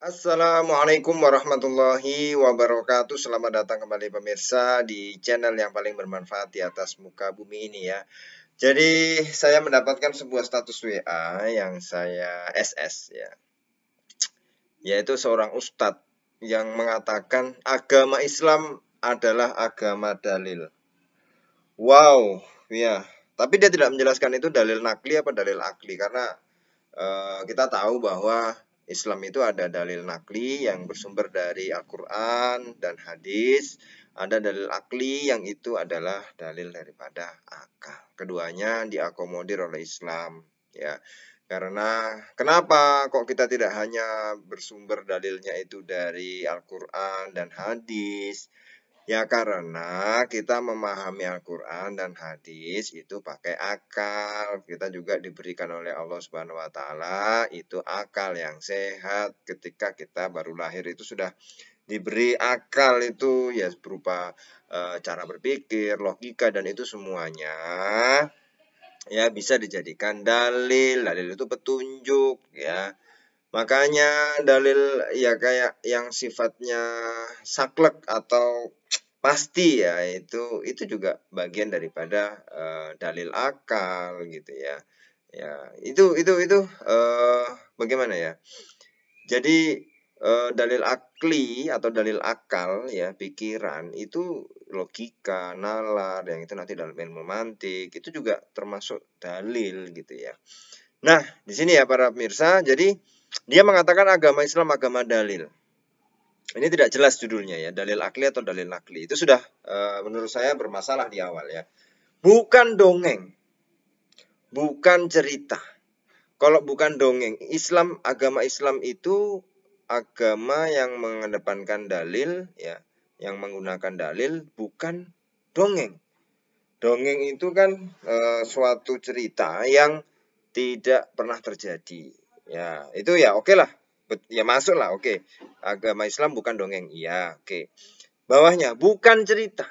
Assalamualaikum warahmatullahi wabarakatuh. Selamat datang kembali pemirsa di channel yang paling bermanfaat di atas muka bumi ini ya. Jadi saya mendapatkan sebuah status WA yang saya SS ya. Yaitu seorang ustadz yang mengatakan agama Islam adalah agama dalil. Wow, ya. Tapi dia tidak menjelaskan itu dalil nakli apa dalil akli karena kita tahu bahwa Islam itu ada dalil nakli yang bersumber dari Al-Quran dan hadis, ada dalil akli yang itu adalah dalil daripada akal. Keduanya diakomodir oleh Islam, ya. Karena kenapa kok kita tidak hanya bersumber dalilnya itu dari Al-Quran dan hadis? Ya karena kita memahami Al-Quran dan hadis itu pakai akal. Kita juga diberikan oleh Allah Subhanahu wa taala itu akal yang sehat. Ketika kita baru lahir itu sudah diberi akal itu ya berupa cara berpikir, logika dan itu semuanya ya bisa dijadikan dalil. Dalil itu petunjuk ya. Makanya dalil ya kayak yang sifatnya saklek atau pasti ya itu juga bagian daripada dalil akal gitu ya. Ya, bagaimana ya? Jadi dalil akli atau dalil akal ya, pikiran itu logika, nalar yang itu nanti dalam ilmu mantik itu juga termasuk dalil gitu ya. Nah, di sini ya para pemirsa, jadi dia mengatakan agama Islam agama dalil. Ini tidak jelas judulnya ya, dalil akli atau dalil nakli. Itu sudah menurut saya bermasalah di awal ya. Bukan dongeng, bukan cerita. Kalau bukan dongeng, agama Islam itu agama yang mengedepankan dalil ya, yang menggunakan dalil bukan dongeng. Dongeng itu kan suatu cerita yang tidak pernah terjadi. Ya, itu ya oke lah. Ya masuk lah, oke. Agama Islam bukan dongeng. Iya, oke. Bawahnya bukan cerita.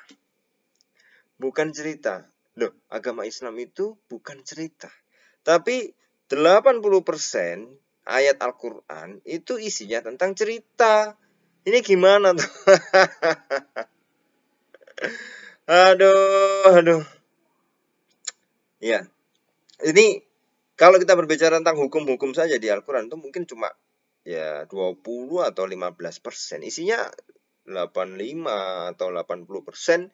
Bukan cerita. Loh, agama Islam itu bukan cerita. Tapi 80% ayat Al-Qur'an itu isinya tentang cerita. Ini gimana tuh? Aduh. Ya. Ini kalau kita berbicara tentang hukum-hukum saja di Al-Quran itu mungkin cuma ya 20 atau 15%. Isinya 85 atau 80%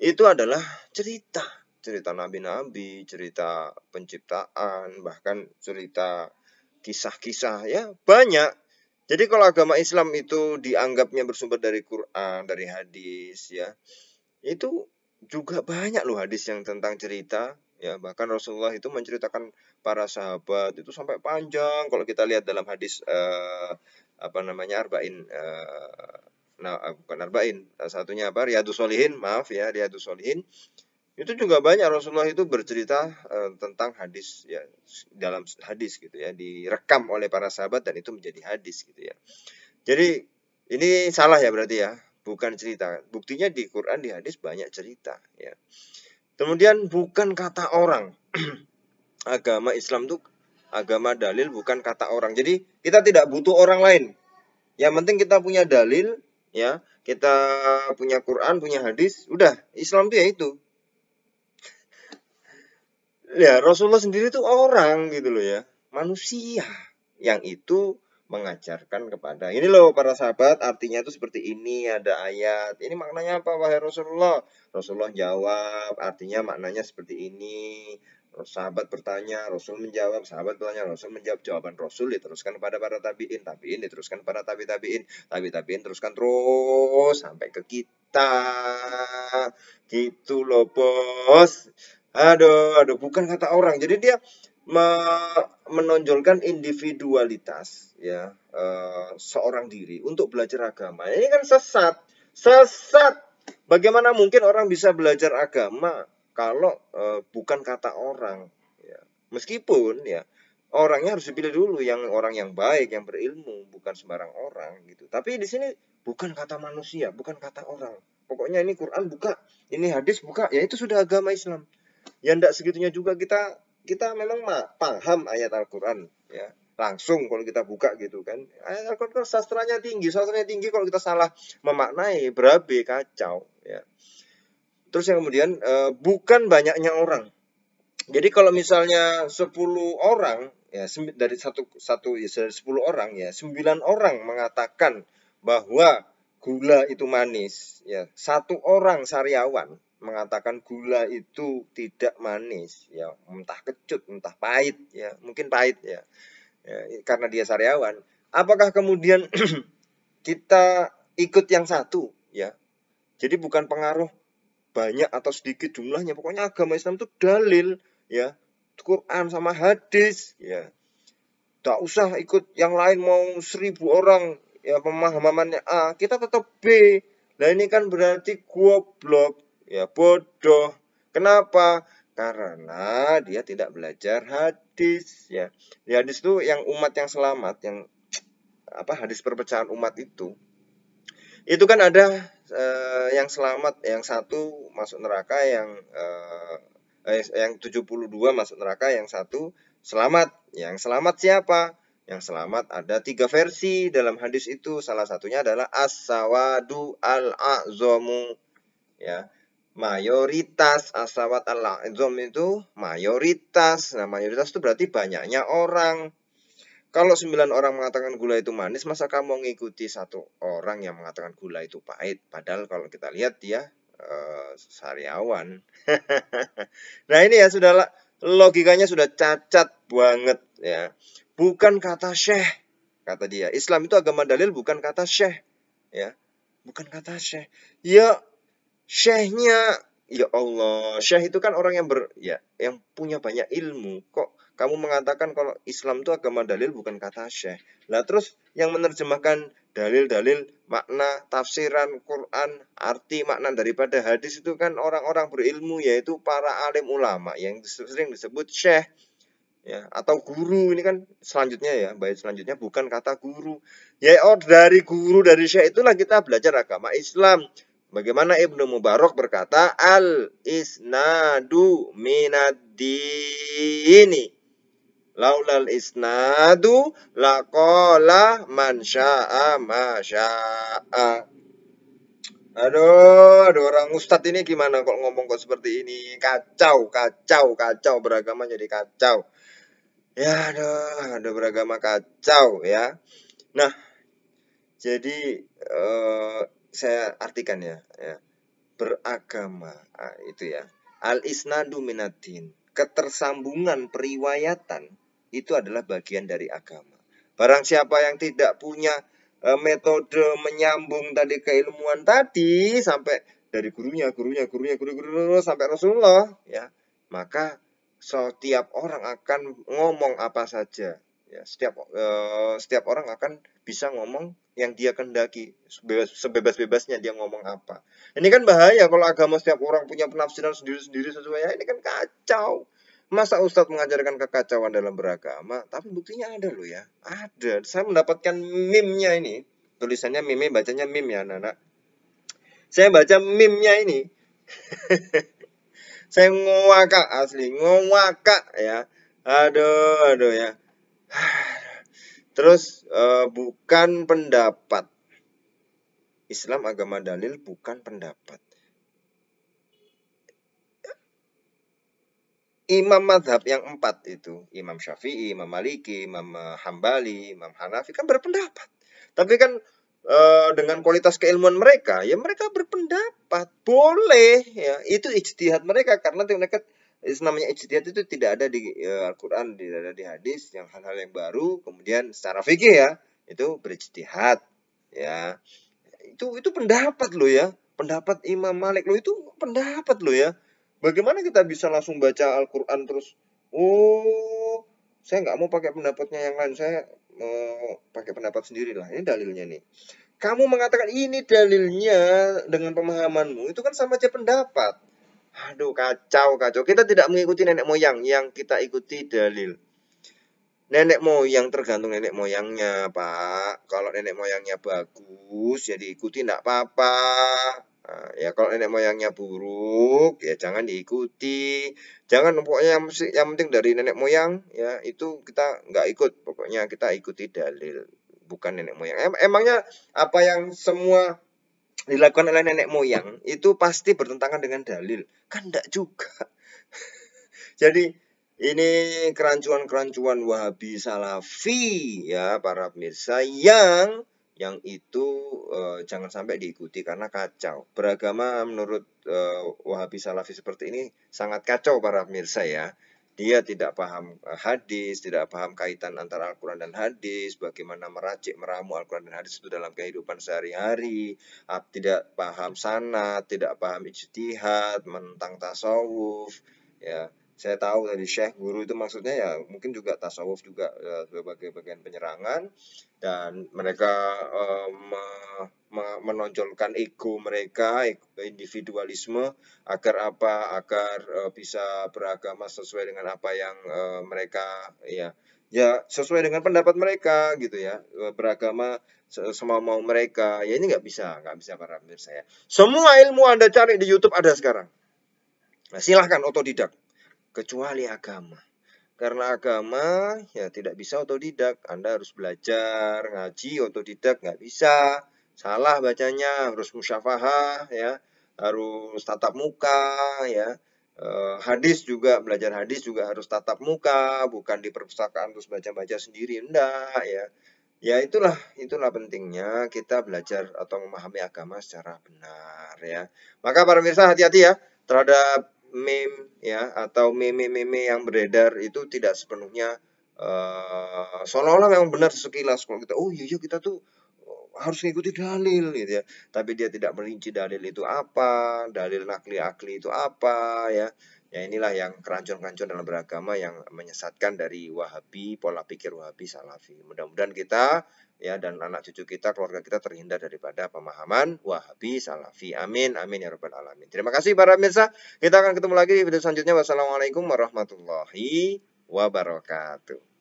itu adalah cerita. Cerita nabi-nabi, cerita penciptaan, bahkan cerita kisah-kisah ya banyak. Jadi kalau agama Islam itu dianggapnya bersumber dari Quran, dari hadis ya, itu juga banyak loh hadis yang tentang cerita ya, bahkan Rasulullah itu menceritakan para sahabat itu sampai panjang. Kalau kita lihat dalam hadis arba'in bukan arba'in, satunya Riyadhus Shalihin, maaf ya, Riyadhus Shalihin. Itu juga banyak Rasulullah itu bercerita tentang hadis ya, dalam hadis gitu ya, direkam oleh para sahabat dan itu menjadi hadis gitu ya. Jadi ini salah ya berarti ya, bukan cerita. Buktinya di Quran, di hadis banyak cerita ya. Kemudian bukan kata orang. Agama Islam itu agama dalil, bukan kata orang. Jadi kita tidak butuh orang lain. Yang penting kita punya dalil ya, kita punya Quran, punya hadis, udah Islam itu ya itu. Ya, Rasulullah sendiri itu orang gitu loh ya, manusia yang itu mengajarkan kepada ini loh para sahabat, artinya itu seperti ini, ada ayat ini maknanya apa wahai Rasulullah. Rasulullah jawab artinya maknanya seperti ini. Sahabat bertanya, Rasul menjawab, sahabat bertanya, Rasul menjawab. Jawaban Rasul diteruskan kepada para tabiin, tabiin diteruskan kepada tabiin, tabiin teruskan terus sampai ke kita gitu loh bos. Aduh, bukan kata orang. Jadi dia menonjolkan individualitas ya, seorang diri untuk belajar agama. Ini kan sesat. Bagaimana mungkin orang bisa belajar agama kalau bukan kata orang ya. Meskipun ya orangnya harus dipilih dulu, yang orang yang baik, yang berilmu, bukan sembarang orang gitu. Tapi di sini bukan kata manusia, bukan kata orang. Pokoknya ini Quran buka, ini hadis buka, ya itu sudah agama Islam. Ya enggak segitunya juga, kita memang paham ayat Al-Quran ya. langsung kalau kita buka gitu kan. Al-Quran sastranya tinggi kalau kita salah memaknai berabe kacau ya. Terus yang kemudian bukan banyaknya orang. Jadi kalau misalnya 10 orang ya dari satu ya, 10 orang ya 9 orang mengatakan bahwa gula itu manis ya. Satu orang sariawan mengatakan gula itu tidak manis ya, entah kecut entah pahit ya, mungkin pahit ya, karena dia sariawan. Apakah kemudian kita ikut yang satu ya? Jadi bukan pengaruh banyak atau sedikit jumlahnya, pokoknya agama Islam itu dalil ya, Quran sama hadis ya, tak usah ikut yang lain mau 1000 orang ya pemahamannya A, kita tetap B. Nah ini kan berarti goblok ya, bodoh. Kenapa? Karena dia tidak belajar hadis ya. Di hadis itu yang umat yang selamat, yang hadis perpecahan umat itu kan ada yang selamat, yang satu masuk neraka, yang 72 masuk neraka, yang satu selamat. Yang selamat siapa? Yang selamat ada 3 versi dalam hadis itu. Salah satunya adalah as-sawadu al-a'zamu ya. Mayoritas, as-sawad al-a'zam itu mayoritas. Nah, mayoritas itu berarti banyaknya orang. Kalau 9 orang mengatakan gula itu manis, masa kamu mengikuti satu orang yang mengatakan gula itu pahit? Padahal kalau kita lihat dia sariawan. Nah ini ya sudah, logikanya sudah cacat banget ya. Bukan kata syekh, kata dia. Islam itu agama dalil, bukan kata syekh ya. Bukan kata syekh. Ya syekhnya, ya Allah, syekh itu kan orang yang punya banyak ilmu. Kok kamu mengatakan kalau Islam itu agama dalil, bukan kata syekh. Lah terus yang menerjemahkan dalil-dalil, makna, tafsiran Quran, arti makna daripada hadis itu kan orang-orang berilmu, yaitu para alim ulama yang sering disebut syekh ya, atau guru. Ini kan selanjutnya ya, bait selanjutnya bukan kata guru. Ya dari guru, dari syekh itulah kita belajar agama Islam. Bagaimana Ibnu Mubarak berkata, al-isnadu minad-dini. Laulal isnadu laqala man sya'a ma sya'a. Aduh orang ustadz ini gimana kok ngomong kok seperti ini? Kacau beragama jadi kacau. Ya aduh beragama kacau ya. Nah, jadi saya artikan ya. Beragama itu ya. Al-isnadu minaddin. Ketersambungan periwayatan itu adalah bagian dari agama. Barang siapa yang tidak punya metode menyambung tadi keilmuan tadi sampai dari gurunya sampai Rasulullah ya, maka setiap orang akan ngomong apa saja ya, setiap orang akan bisa ngomong yang dia kehendaki, sebebas-bebasnya dia ngomong apa. Ini kan bahaya kalau agama setiap orang punya penafsiran sendiri-sendiri sesuai ya, ini kan kacau. Masa Ustadz mengajarkan kekacauan dalam beragama? Tapi buktinya ada loh ya. Ada. Saya mendapatkan meme-nya ini. Tulisannya meme, bacanya meme ya anak-anak. Saya baca meme-nya ini. Saya ngowakak asli. Ngowakak ya. Aduh ya. Terus bukan pendapat. Islam agama dalil, bukan pendapat. Imam madhab yang 4 itu, Imam Syafi'i, Imam Maliki, Imam Hambali, Imam Hanafi kan berpendapat. Tapi kan dengan kualitas keilmuan mereka, ya mereka berpendapat. Boleh, ya itu ijtihad mereka. Karena mereka, namanya ijtihad itu tidak ada di Al-Quran, tidak ada di hadis, yang hal-hal yang baru. Kemudian secara fikih ya, itu berijtihad. Ya, itu pendapat loh ya. Pendapat Imam Malik loh, itu pendapat loh ya. Bagaimana kita bisa langsung baca Al-Quran terus, oh saya nggak mau pakai pendapatnya yang lain, saya mau pakai pendapat sendiri lah, ini dalilnya nih. Kamu mengatakan ini dalilnya dengan pemahamanmu, itu kan sama aja pendapat. Aduh kacau. Kita tidak mengikuti nenek moyang, yang kita ikuti dalil. Nenek moyang tergantung nenek moyangnya, Pak. Kalau nenek moyangnya bagus, ya diikuti, enggak apa-apa. Nah, ya kalau nenek moyangnya buruk ya jangan diikuti. Jangan pokoknya yang penting dari nenek moyang ya itu kita nggak ikut. Pokoknya kita ikuti dalil bukan nenek moyang. Emangnya apa yang semua dilakukan oleh nenek moyang itu pasti bertentangan dengan dalil? Kan enggak juga. Jadi ini kerancuan-kerancuan Wahabi Salafi ya para pemirsa yang itu jangan sampai diikuti karena kacau. Beragama menurut Wahabi Salafi seperti ini sangat kacau para pemirsa ya. Dia tidak paham hadis, tidak paham kaitan antara Al-Quran dan hadis, bagaimana meracik, meramu Al-Quran dan hadis itu dalam kehidupan sehari-hari, tidak paham sanad, tidak paham ijtihad, menentang tasawuf, ya. Saya tahu dari syekh guru itu maksudnya ya mungkin juga tasawuf juga sebagai bagian penyerangan dan mereka menonjolkan ego mereka, individualisme agar apa? Agar bisa beragama sesuai dengan apa yang mereka ya sesuai dengan pendapat mereka gitu ya, beragama semau-mau mereka. Ya ini nggak bisa para pemirsa ya. Semua ilmu Anda cari di YouTube ada sekarang. Nah, silahkan otodidak. Kecuali agama. Karena agama ya tidak bisa otodidak. Anda harus belajar, ngaji, otodidak nggak bisa. Salah bacanya, harus musyafahah ya, harus tatap muka ya. Hadis juga, belajar hadis juga harus tatap muka, bukan di perpustakaan terus baca-baca sendiri, enggak ya. Ya itulah pentingnya kita belajar atau memahami agama secara benar ya. Maka para pemirsa hati-hati ya terhadap meme ya atau meme-meme yang beredar itu tidak sepenuhnya seolah-olah memang benar sekilas kalau kita iya kita tuh harus mengikuti dalil gitu ya. Tapi dia tidak merinci dalil itu apa, dalil nakli akli itu apa ya. Ya inilah yang kerancuan-kerancuan dalam beragama yang menyesatkan dari Wahabi, pola pikir Wahabi Salafi. Mudah-mudahan kita ya dan anak cucu kita, keluarga kita terhindar daripada pemahaman Wahabi Salafi. Amin, amin ya rabbal alamin. Terima kasih para pemirsa. Kita akan ketemu lagi di video selanjutnya. Wassalamualaikum warahmatullahi wabarakatuh.